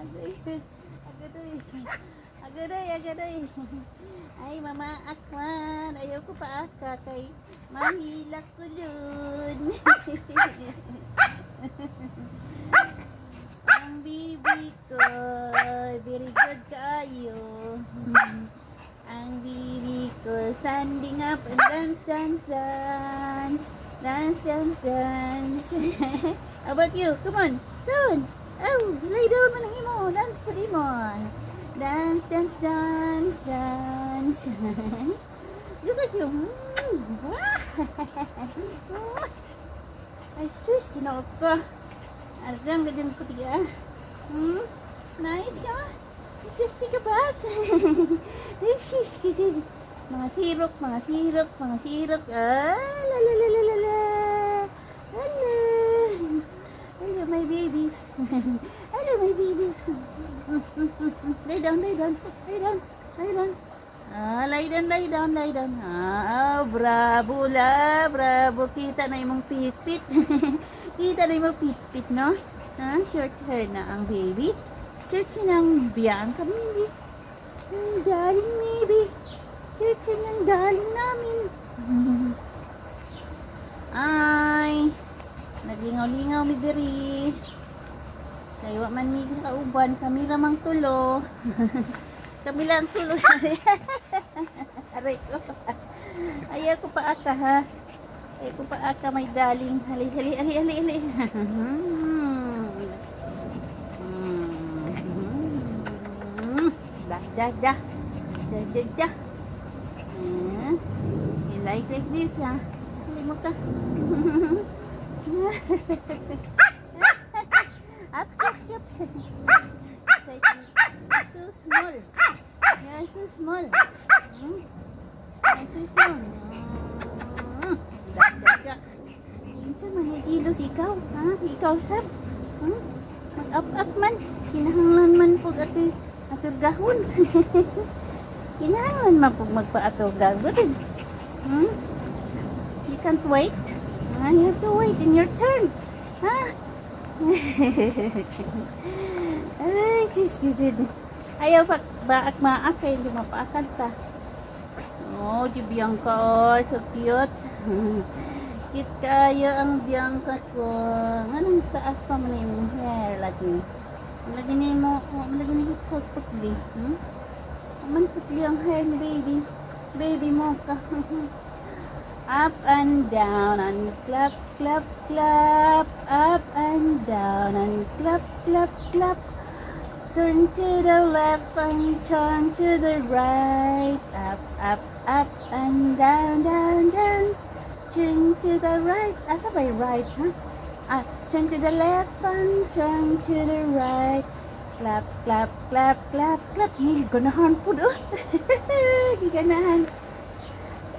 Agoy. Agadoy. Agadoy, agadoy. Ay, Mama Akman. Ayaw ko pa aka kay mahilak ko dun. Ang bibi ko. Very good kayo. Ang bibi ko. Standing up and dance, dance, dance. Dance, dance, dance. How about you? Come on. Come on. Oh, lay down man ang imo. Dance pa di mo. Dance, dance, dance, dance. Look at you. Ay, sus, ginaot ka. Arang ganyan ko tiga. Nice, no? Just take a bath. Mga sirok, mga sirok, mga sirok. Ah, la la la la la la. Hello. Hello, my babies. Hello, my babies. Lay down, lay down, lay down, lay down. Ah, lay down, lay down, lay down. Ah, bravo la, bravo. Kita na yung pipit. Kita na yung pipit, no? Ah, short hair na ang baby. Short hair ng Bianca, baby. Darling, baby. Short hair ng darling namin. Ay, nagingaw-lingaw mi diri. Kaya man mi kauban, kami ramang tulo. Kami lang tulo. Aray ko. Ayaw ko pa aka, ha. Ayaw ko pa aka, may daling. Hali, hali, hali, hali, hali. Da, da, da. Da, da, da. You like this, ha? Hali mo ka. Up, up, up. So small. You're so small. You're so small. Dak. Minsan man najilos ikaw, ha? Ikaw sab. Mag-up man. Kinahanglan man po atur gahon. Kinahanglan man po magpa-atur gahon. You can't wait. You have to wait in your turn. Ha? Ay, just kidding. Ayaw pa baak maak kaya hindi mapaakan ta. Oh, di Bianca, oh, so cute. Cute kayo ang Bianca ko. Anong taas pa mo na yung hair lagi? Lagi na mo, lagi na yung putli. Aman putli ang hair ni baby. Baby mo ka. Up and down and clap, clap, clap. Up and down and clap, clap, clap. Turn to the left and turn to the right. Up, up, up and down, down, down. Turn to the right. Asa ba yung right, ha? Turn to the left and turn to the right. Clap, clap, clap, clap, clap. Giganahan po do. Giganahan.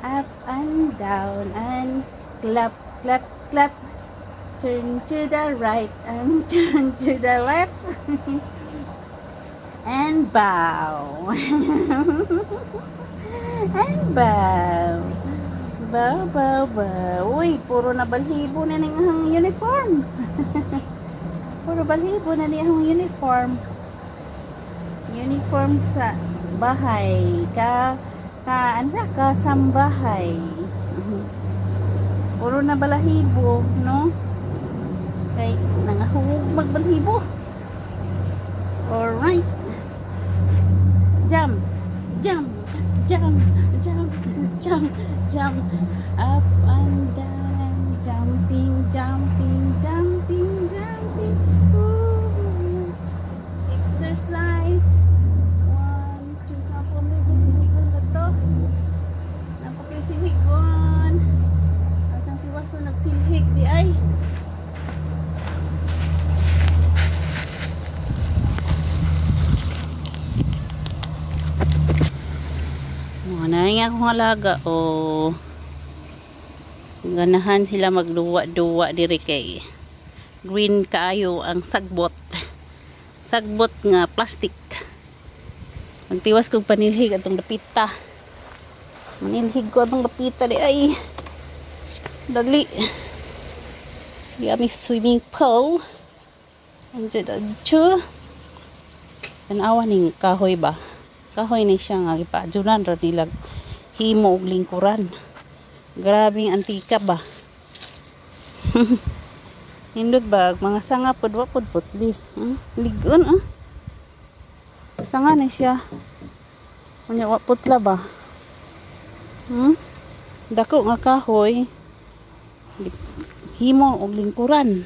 Up and down and clap, clap, clap. Turn to the right and turn to the left. And bow. And bow. Bow, bow, bow. Uy, puro na balhibo na niyang uniform. Puro balhibo na niyang uniform. Uniform sa bahay. Ka sambahay. Puro na balahibo, no? Kay nangahugog magbalhibo. Alright. Jump, jump, jump, jump, jump, jump. Up and down, jumping, jumping, jumping, jumping. Ooh. Exercise. 1, 2, kapon may siligon na to. Napakisiligon. Asang tiwaso nagsilhig di ay. Nanging akong alaga o ganahan sila magduwa-duwa diri kay green kaayo ang sagbot nga plastic. Magtiwas kong panilhig atong lapita, manilhig ko atong lapita di ay dali di ami swimming pool anjay dadyo Tanawa ning kahoy ba? Kahoy ni siya nga ipaadjunan ra nila himo og lingkuran. Grabing antika ba? Hindot ba mga sanga pod wa pod putli. Ligon Sanga ni siya. Unya wa putla ba? Dako nga kahoy. Himo og lingkuran.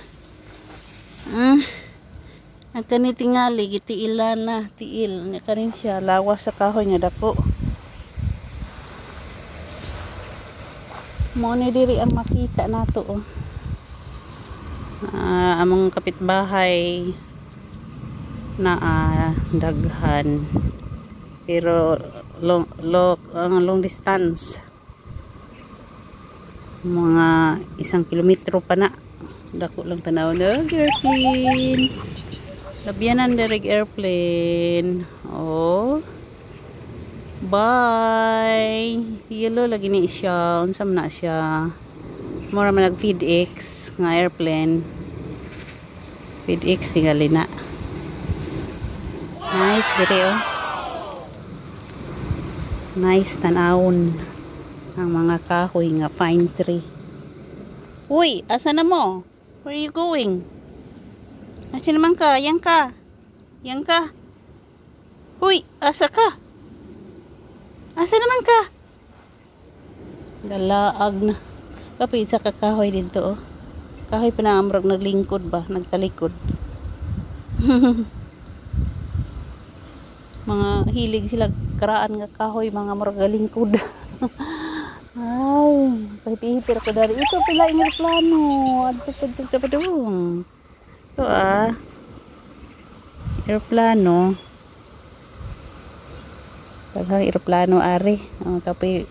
Ang kani tingali gitiilan na tiil nya kanin siya lawas sa kahoy nga dako. Mo ni diri ang makita nato among kapitbahay na daghan pero long distance mga 1 kilometro pa na. Dako lang tanaw na airplane. Labianan direct airplane. Bye. Yellow lagi ni siya. Unsam na siya. Mura man nag FedEx nga airplane. FedEx tingali na. Nice dire Nice tanawon ang mga kahoy nga pine tree. Uy, asa na mo? Where are you going? Asa naman ka? Yang ka? Yang ka? Uy, asa ka? Asa naman ka? Galaag na. Kapag isa ka kahoy dito Kahoy pa na amrag naglingkod ba? Nagtalikod. Mga hilig sila karaan nga kahoy, mga amrag galingkod. Ay, pahipihipir ko dari. Ito pala yung aeroplano. Ito aeroplano. Taghang aeroplano ari. Tapi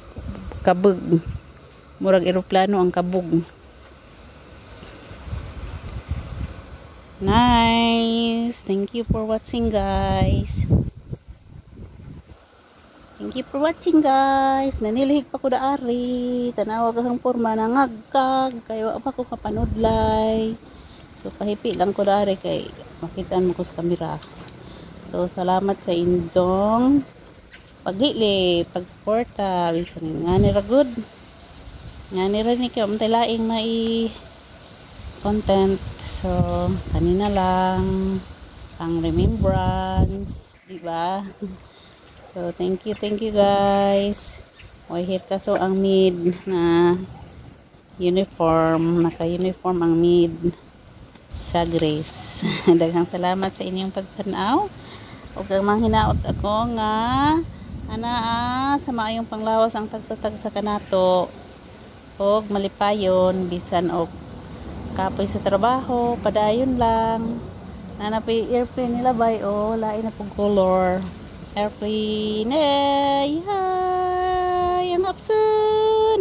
kabug. Murag aeroplano ang kabug. Nice. Thank you for watching, guys. Thank you for watching, guys. Nanilihig pa ko da ari. Tanawa kahang porma nangagkag. Kaya pa ko kapanudlay. So pahipi lang ko da ari kay makitaan mo ko sa kamera. So salamat sa inyong paghili, pagsuporta. Bisan nga nira good. Nga nira ni kayo laing mai content. So kanina lang pang remembrance, di ba? So thank you guys. Wahit kaso ang mid na uniform, naka-uniform ang mid sa Grace. Daghang salamat sa inyong pagtanaw. Ug ang mga hinaot ako nga sa maayong panglawas ang tagsa-tagsa kanato. Og malipayon bisan og kapoy sa trabaho, padayon lang. Nanapay airplane nila bay lain na pong color. Airplane, hi, ang hapson.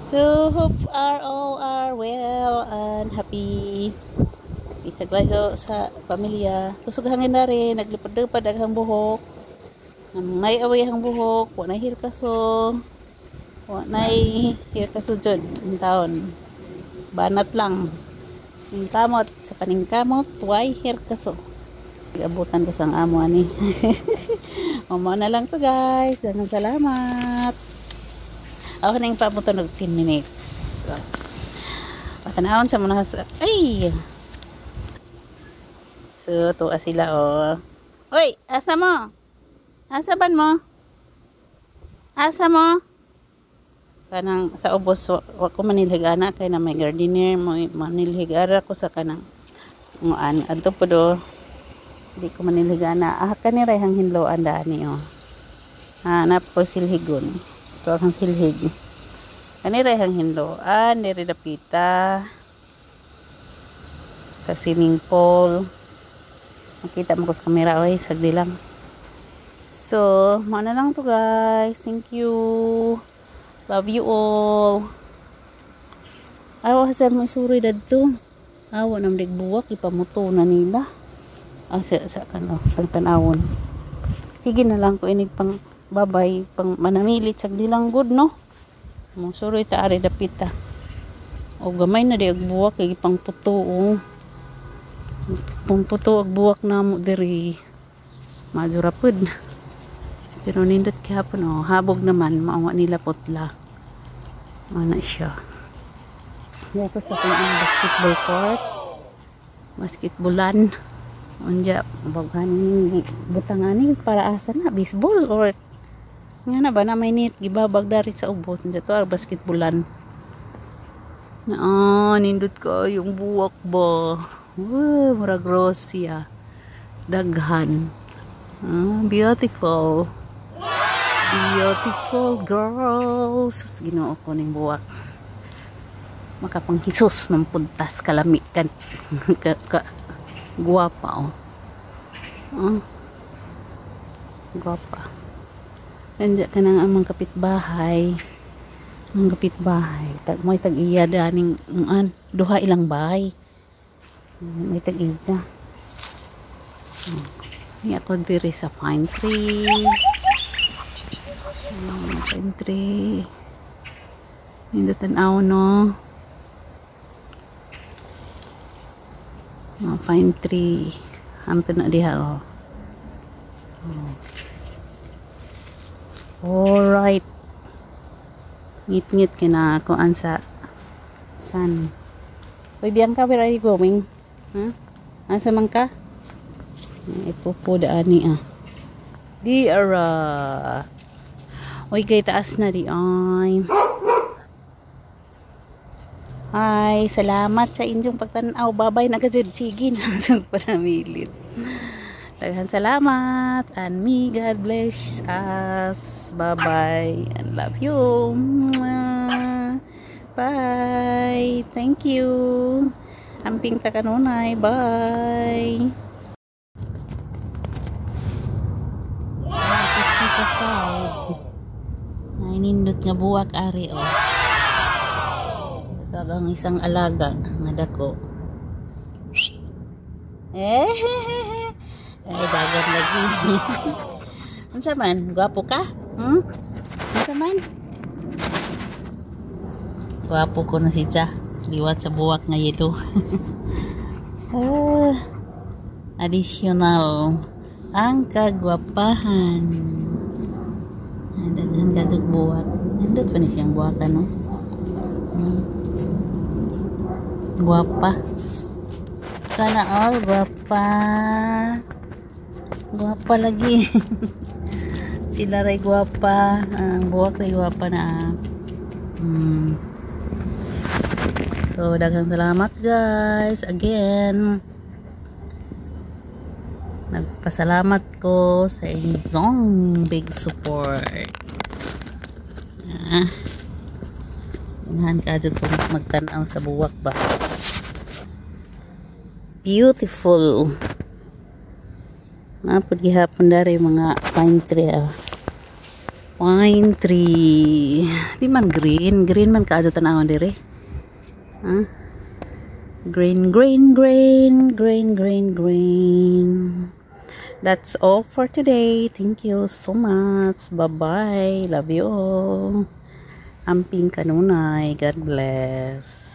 So hope all are well and happy. Isaglay sa pamilya. Kusog hangin na rin, naglipad-lipad ang buhok. May away ang buhok, wa na hirkaso. Wa na hirkaso jud ang taon. Banat lang. Ang kamot sa paningkamot, way hirkaso. Abutan ko sang amo ani. Umo na lang to, guys. Daghang salamat. Ako na yung pamutunog 10 minutes. So, patanahon sa mga ay. So, tuwa sila Hoy, asa mo? Asa ban mo? Asa mo? Kanang sa ubos wa ko manilhigana kay na may gardener mo manilhigara ko sa kanang nguan adto podo. Di ko manilhigana. Kanira hang hinloan dani na po silhigon. Ito ang silhig. Kanira hang hinloan, diri dapita sa swimming pool. Makita mo ko sa camera sagdi lang. So, mana lang to, guys. Thank you. Love you all. Awa sa mo suri dadto. Awa nam digbuwak ipamuto na nila. Sa tanawon. Sige na lang ko inig pang babay, pang manamilit sagdi lang good, no? Mo suri ta ari dapita. O gamay na di agbuwak kay pang puto. Kung puto ag buwak na mo diri majurapod. Pero nindot kahapon oh, habog naman maawa nila putla. Ano siya. Tapos sa ang basketball court. Basketballan. Unja bagani butangani para asa na baseball or nga na ba na may net gibabag dari sa ubos unja to basketballan. Nindot ko yung buwak ba. Murag rosya. Daghan. Beautiful. Beautiful girls. Ginoo ko ning buwak. Makapang Hesus mampuntas kalami kan guwapa guwapa. Nandiyan ka nang amang kapitbahay. Ang kapitbahay. May tag-iya daning duha ilang bahay. May tag-iya. May ako diri sa pine tree. Pine tree. Hindi tanaw no. Pine tree. Hanto na diha oh. Alright. Ngit-ngit kina kuan sa sun. Uy, Bianca, where are you going? Asa man ka? Ipupo daani Di ara. Uy, kay taas na di ay. Ay, salamat sa inyong pagtanaw. Babay na kajud sige na sa panamilit. Daghan salamat and me God bless us. Bye-bye and love you. Bye. Thank you. Amping ta kanunay. Bye. Dito side. Nainindot nga buwak ari oh. Kagang isang alaga nga dako. Ay, dagat lagi. Unsa man? Gwapo ka? Unsa man? Gwapo ko na si Cha. Liwat sa buwak nga yelo. Additional. Ang kagwapahan. Daghan kadug buwak. Nandot pa ni siyang buwakan, no? Guwapa. Sana all guwapa. Guwapa lagi. Sila ray guwapa. Ang buwak ray guwapa na. So, daghang salamat guys. Again. Nagpasalamat ko sa inyong big support. Inahan ka dyan kung magtanaw sa buwak ba. Beautiful. Napod gihapon dari mga pine tree. Pine tree. Di man green. Green man ka dyan tanawon diri. Green, green, green. Green, green, green. That's all for today. Thank you so much. Bye-bye. Love you all. Amping kanunay. God bless.